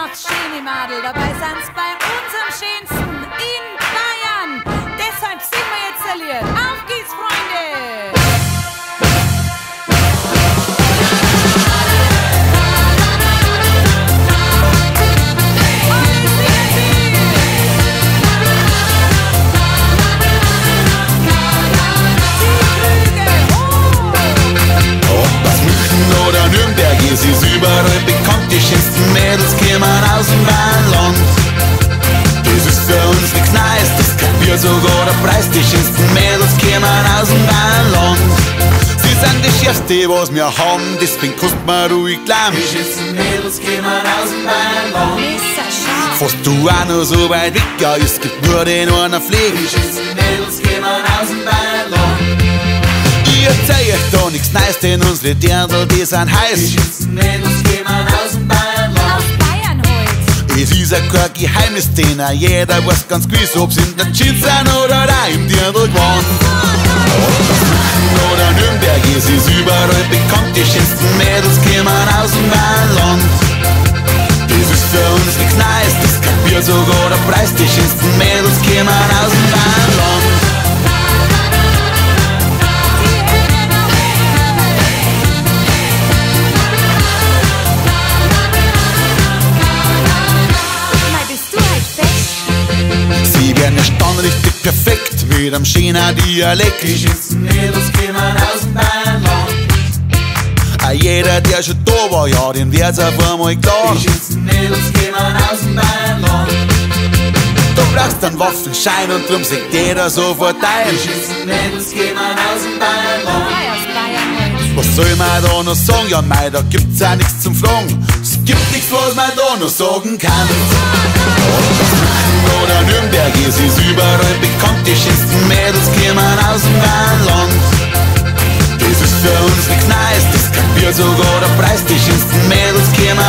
macht's schöne Madel, dabei sind's bei uns am schönsten in Bayern. Deshalb singen wir jetzt ein Lied. Auf geht's, Freunde! Oder Nürnberg, es ist überall bekannt, die schönsten Mädels kämen aus dem Weinland. Das ist für uns nichts Neues, das kapiert sogar der Preis, die schönsten Mädels kämen aus dem Weinland. Sie sind die schärfste, was wir haben, deswegen kostet man ruhig Lärm. Die schönsten Mädels kämen aus dem Weinland. Fast du auch noch so weit weg, ja, es gibt nur den einen Pflege. Die schönsten Mädels kämen aus dem Weinland. Ich erzähl euch da nichts Neues, denn unsere Dirndl, die sind heiß. Die schönsten Mädels kämen aus dem Bayernland. Aus Bayern halt. Es ist auch kein Geheimnis, denn auch jeder weiß ganz gewiss, ob's in der Jeans sind oder auch im Dirndl-Gewand. Oder Nürnberg, es ist überall bekannt, die schönsten Mädels kämen aus dem Bayernland. Das ist für uns nichts Neues, das kapiert sogar der Preis, die schönsten Mädels kämen aus dem Bayernland. Sie werden erstaunt richtig perfekt mit einem schönen Dialekt. Die schönsten Mädels kämen aus dem Bayernland. Auch jeder, der schon da war, ja, den wird's auf einmal klar. Die schönsten Mädels kämen aus dem Bayernland. Du brauchst einen Waffenschein und drum sagt jeder sofort ein. Die schönsten Mädels kämen aus dem Bayernland. Was soll man da noch sagen? Ja, mei, da gibt's auch nichts zum Fragen. Es gibt nichts, was man da noch sagen kann. Oder Nürnberg, es ist überall bekannt, die schönsten Mädels kämen aus dem Weinland. Das ist für uns nichts Neues, das kapiert sogar der Preis, die schönsten Mädels kämen